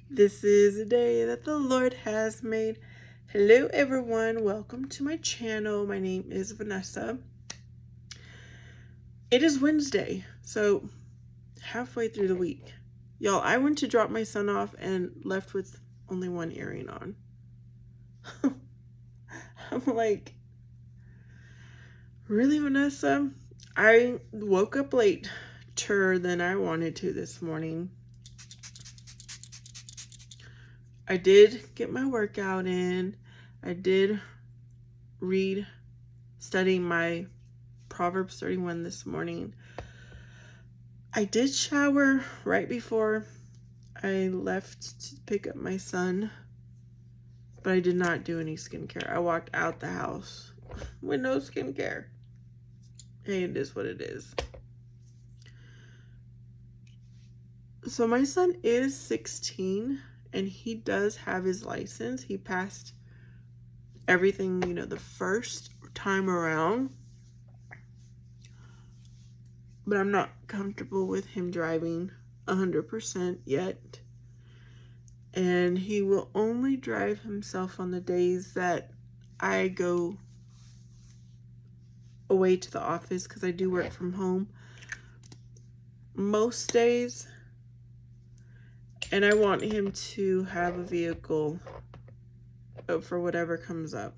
This is a day that the Lord has made. Hello everyone, welcome to my channel. My name is Vanessa. It is Wednesday, so halfway through the week. Y'all, I went to drop my son off and left with only one earring on. I'm like, really, Vanessa? I woke up later than I wanted to this morning. I did get my workout in. I did study my Proverbs 31 this morning. I did shower right before I left to pick up my son, but I did not do any skincare. I walked out the house with no skincare. Hey, it is what it is. So my son is 16 and he does have his license. He passed everything, the first time around. But I'm not comfortable with him driving 100% yet. And he will only drive himself on the days that I go away to the office, because I do work from home most days. And I want him to have a vehicle for whatever comes up,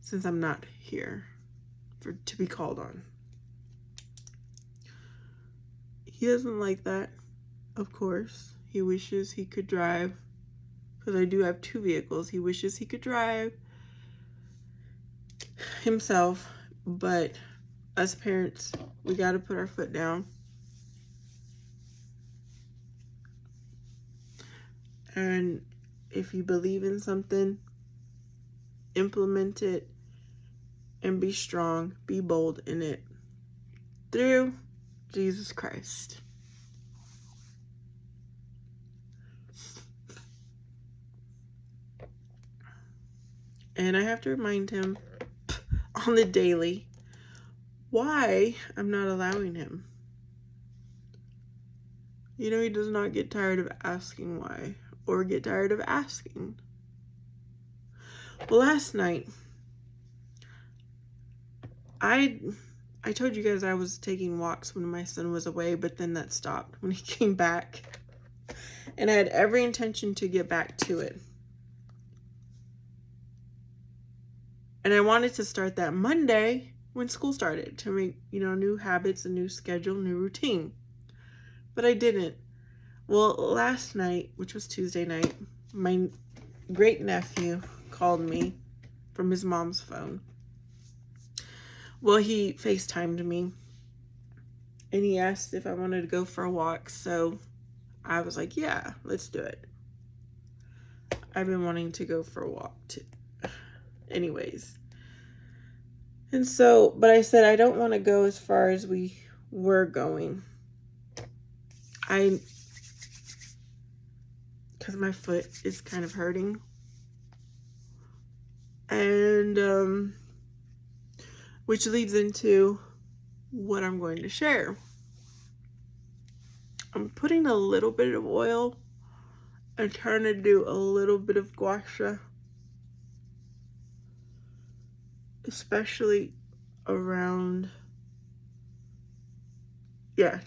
since I'm not here to be called on. He doesn't like that, of course. He wishes he could drive, because I do have two vehicles. He wishes he could drive himself, but as parents, we got to put our foot down. And if you believe in something, implement it and be strong, be bold in it through Jesus Christ. And I have to remind him on the daily why I'm not allowing him. He does not get tired of asking why, or get tired of asking. Well, last night, I told you guys I was taking walks when my son was away, but then that stopped when he came back. And I had every intention to get back to it. And I wanted to start that Monday when school started, to make, new habits, a new schedule, new routine. But I didn't. Well, last night, which was Tuesday night, my great nephew called me from his mom's phone. Well, he FaceTimed me and he asked if I wanted to go for a walk. So I was like, yeah, let's do it. I've been wanting to go for a walk too. Anyways. And so, but I said, I don't want to go as far as we were going. Because my foot is kind of hurting. And, which leads into what I'm going to share. I'm putting a little bit of oil and trying to do a little bit of gua sha, especially around,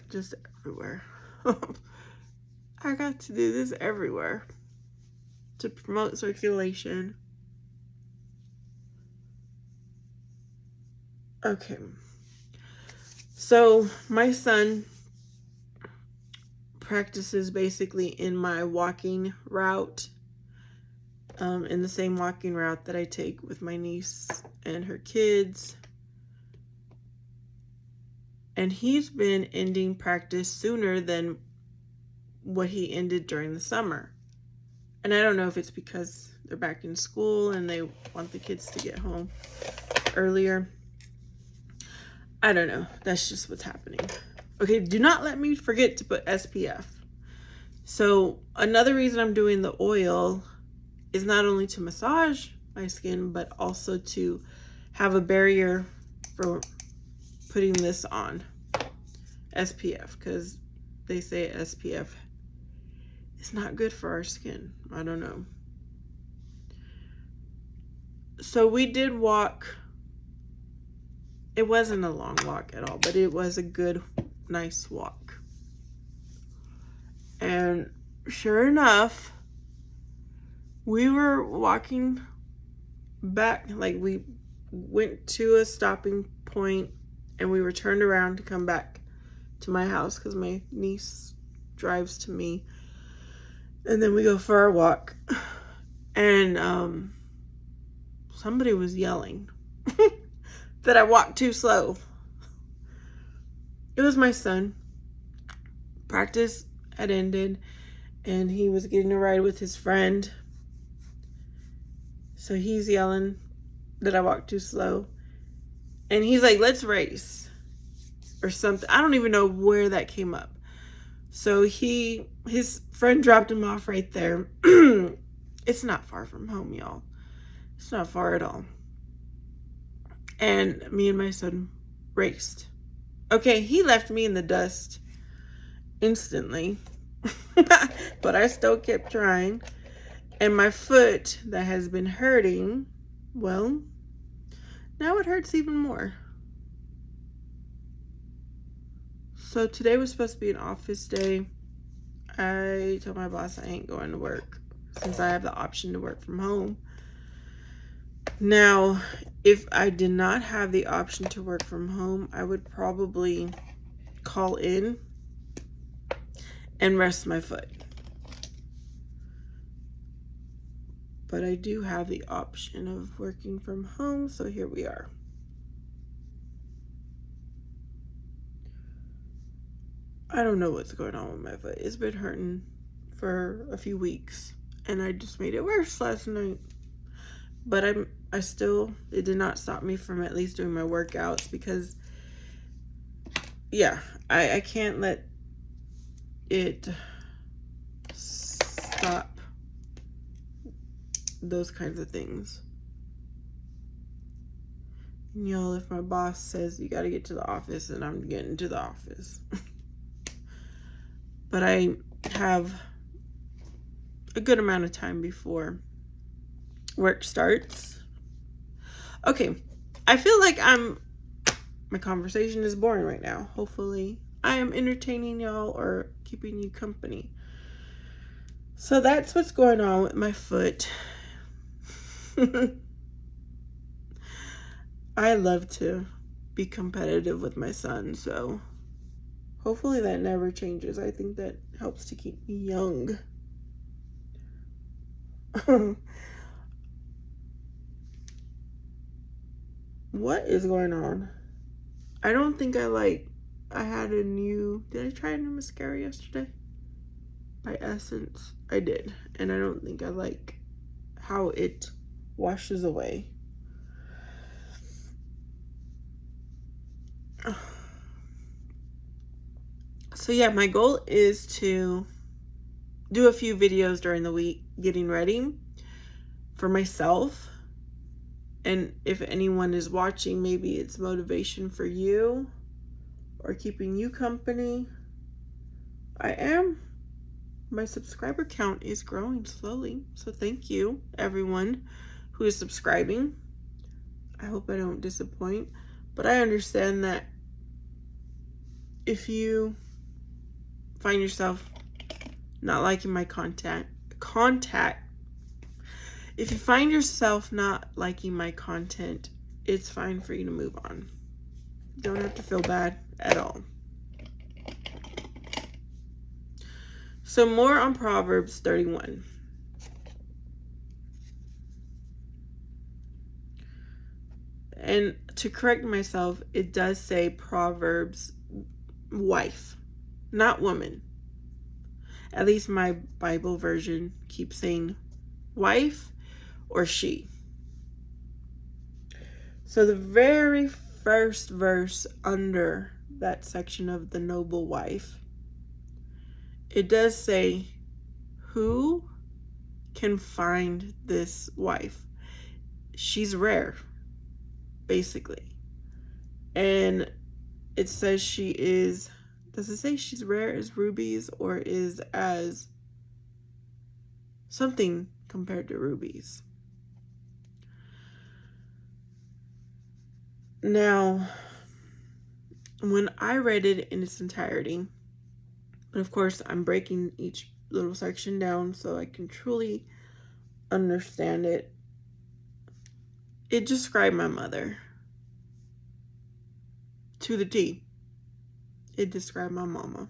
just everywhere. I got to do this everywhere to promote circulation. Okay. So my son practices basically in my walking route, in the same walking route that I take with my niece and her kids. And he's been ending practice sooner than what he ended during the summer. And I don't know if it's because they're back in school and they want the kids to get home earlier. I don't know. That's just what's happening. Okay, do not let me forget to put SPF. So another reason I'm doing the oil is not only to massage my skin, but also to have a barrier for putting this on. SPF, because they say SPF It's not good for our skin. I don't know. So we did walk. It wasn't a long walk at all, but it was a good, nice walk. And sure enough, we were walking back, like we went to a stopping point and we were turned around to come back to my house because my niece drives to me. And then we go for our walk. And somebody was yelling that I walked too slow. It was my son. Practice had ended and he was getting a ride with his friend. So he's yelling that I walked too slow. And he's like, let's race or something. I don't even know where that came up. So his friend dropped him off right there. It's not far from home, y'all. It's not far at all. And me and my son raced. Okay, he left me in the dust instantly. But I still kept trying. And my foot that has been hurting, well, now it hurts even more. So today was supposed to be an office day. I told my boss I ain't going to work since I have the option to work from home. Now, if I did not have the option to work from home, I would probably call in and rest my foot. But I do have the option of working from home, so here we are. I don't know what's going on with my foot. It's been hurting for a few weeks, and I just made it worse last night. But it did not stop me from at least doing my workouts because, yeah, I can't let it stop those kinds of things. And y'all, if my boss says you got to get to the office, then I'm getting to the office. But I have a good amount of time before work starts. Okay, I feel like my conversation is boring right now. Hopefully I am entertaining y'all or keeping you company. So that's what's going on with my foot. I love to be competitive with my son, so hopefully that never changes. I think that helps to keep me young. What is going on? I don't think did I try a new mascara yesterday? By Essence. I did. And I don't think I like how it washes away. So yeah, my goal is to do a few videos during the week getting ready for myself. And if anyone is watching, maybe it's motivation for you or keeping you company. My subscriber count is growing slowly. So thank you, everyone who is subscribing. I hope I don't disappoint. But I understand that if you find yourself not liking my if you find yourself not liking my content, it's fine for you to move on. You don't have to feel bad at all. So more on Proverbs 31. And to correct myself, it does say Proverbs wife, not woman. At least my Bible version keeps saying wife or she. So the very first verse under that section of the noble wife, it does say, who can find this wife? She's rare, basically. And it says does it say she's rare as rubies or is as something compared to rubies. Now, when I read it in its entirety, but of course I'm breaking each little section down so I can truly understand it, it described my mother to the T. It described my mama.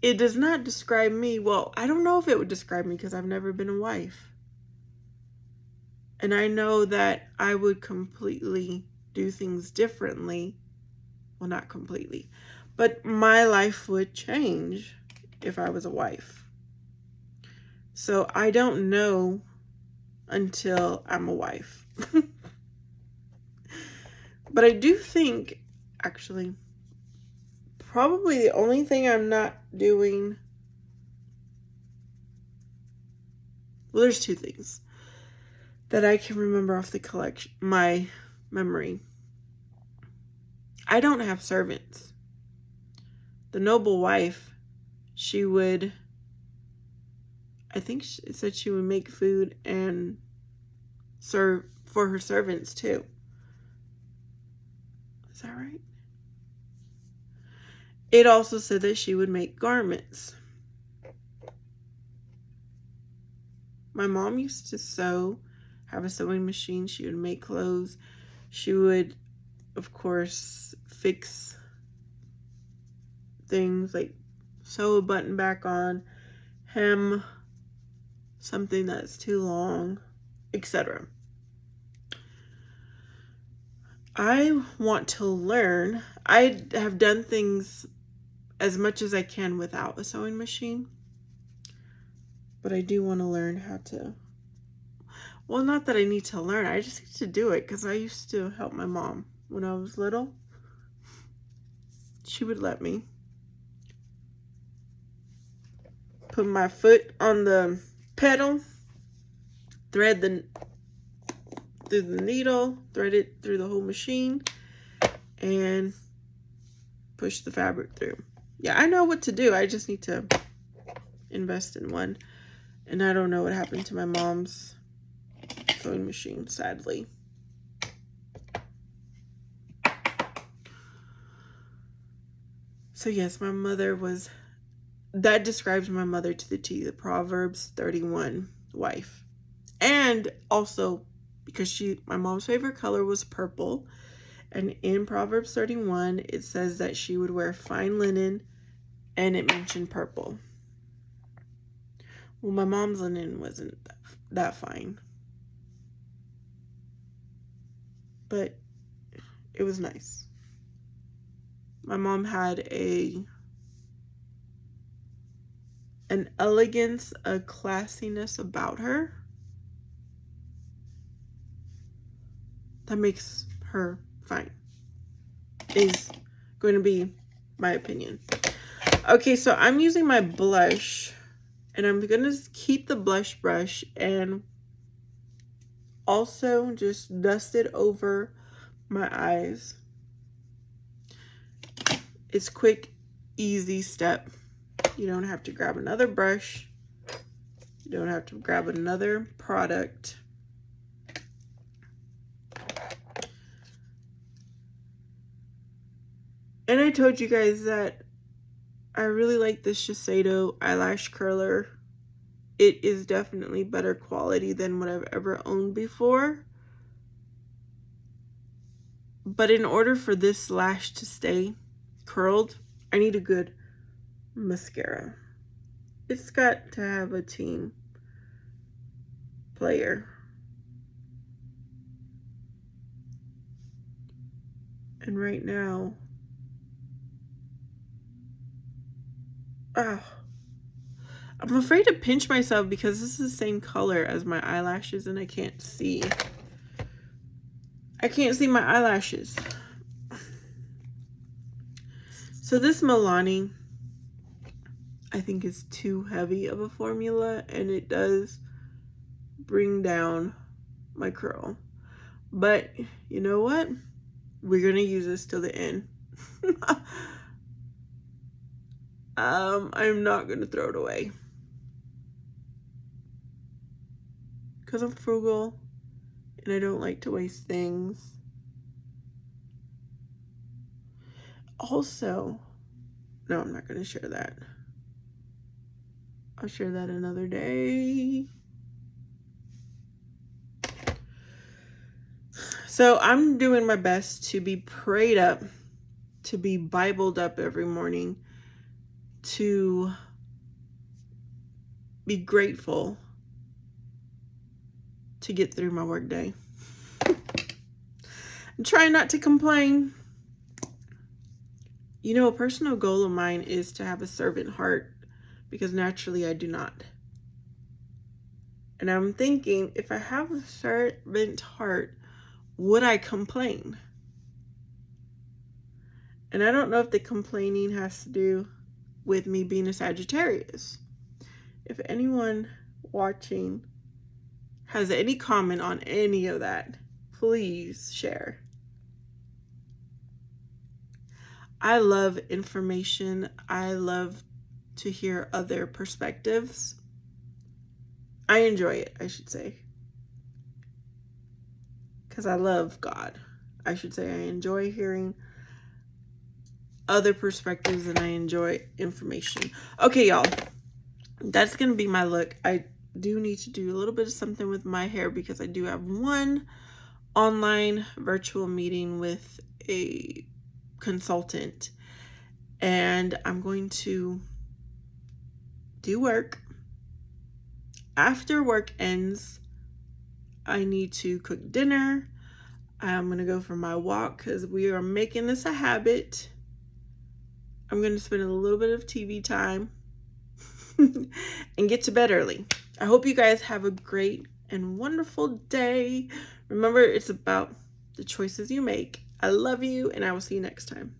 It does not describe me. Well, I don't know if it would describe me because I've never been a wife. And I know that I would completely do things differently. Well, not completely, but my life would change if I was a wife. So I don't know until I'm a wife. But I do think, actually, probably the only thing I'm not doing, well, there's two things that I can remember off the collection, my memory. I don't have servants. The noble wife, she would, I think it said she would make food and serve for her servants too. Is that right? It also said that she would make garments. My mom used to sew, have a sewing machine. She would make clothes. She would, of course, fix things like sew a button back on, hem something that's too long, etc. I want to learn. I have done things as much as I can without a sewing machine, but I do want to learn how to. Well, not that I need to learn. I just need to do it because I used to help my mom when I was little. She would let me put my foot on the pedal, thread through the needle, thread it through the whole machine, and push the fabric through. Yeah, I know what to do. I just need to invest in one. And I don't know what happened to my mom's sewing machine, sadly. So yes, my mother was, that describes my mother to the T, the Proverbs 31 wife. And also because my mom's favorite color was purple. And in Proverbs 31, it says that she would wear fine linen, and it mentioned purple. Well, my mom's linen wasn't that fine, but it was nice. My mom had an elegance, a classiness about her that makes her fine, is going to be my opinion. Okay, so I'm using my blush, and I'm going to keep the blush brush and also just dust it over my eyes. It's quick, easy step. You don't have to grab another brush. You don't have to grab another product. And I told you guys that I really like this Shiseido eyelash curler. It is definitely better quality than what I've ever owned before. But in order for this lash to stay curled, I need a good mascara. It's got to have a team player. And right now, I'm afraid to pinch myself because this is the same color as my eyelashes and I can't see. I can't see my eyelashes. So this Milani, I think, is too heavy of a formula, and it does bring down my curl. But you know what? We're going to use this till the end. I'm not going to throw it away. because I'm frugal and I don't like to waste things. Also, no, I'm not going to share that. I'll share that another day. So I'm doing my best to be prayed up, to be Bibled up every morning, to be grateful to get through my workday. I'm trying not to complain. You know, a personal goal of mine is to have a servant heart, because naturally I do not. And I'm thinking, if I have a servant heart, would I complain? And I don't know if the complaining has to do with me being a Sagittarius. If anyone watching has any comment on any of that, please share. I love information. I love to hear other perspectives. I enjoy it, I should say. Because I love God. I should say I enjoy hearing other perspectives and I enjoy information. Okay, y'all. That's going to be my look. I do need to do a little bit of something with my hair because I do have one online virtual meeting with a consultant. And I'm going to do work. After work ends, I need to cook dinner. I'm going to go for my walk because we are making this a habit. I'm going to spend a little bit of TV time and get to bed early. I hope you guys have a great and wonderful day. Remember, it's about the choices you make. I love you, and I will see you next time.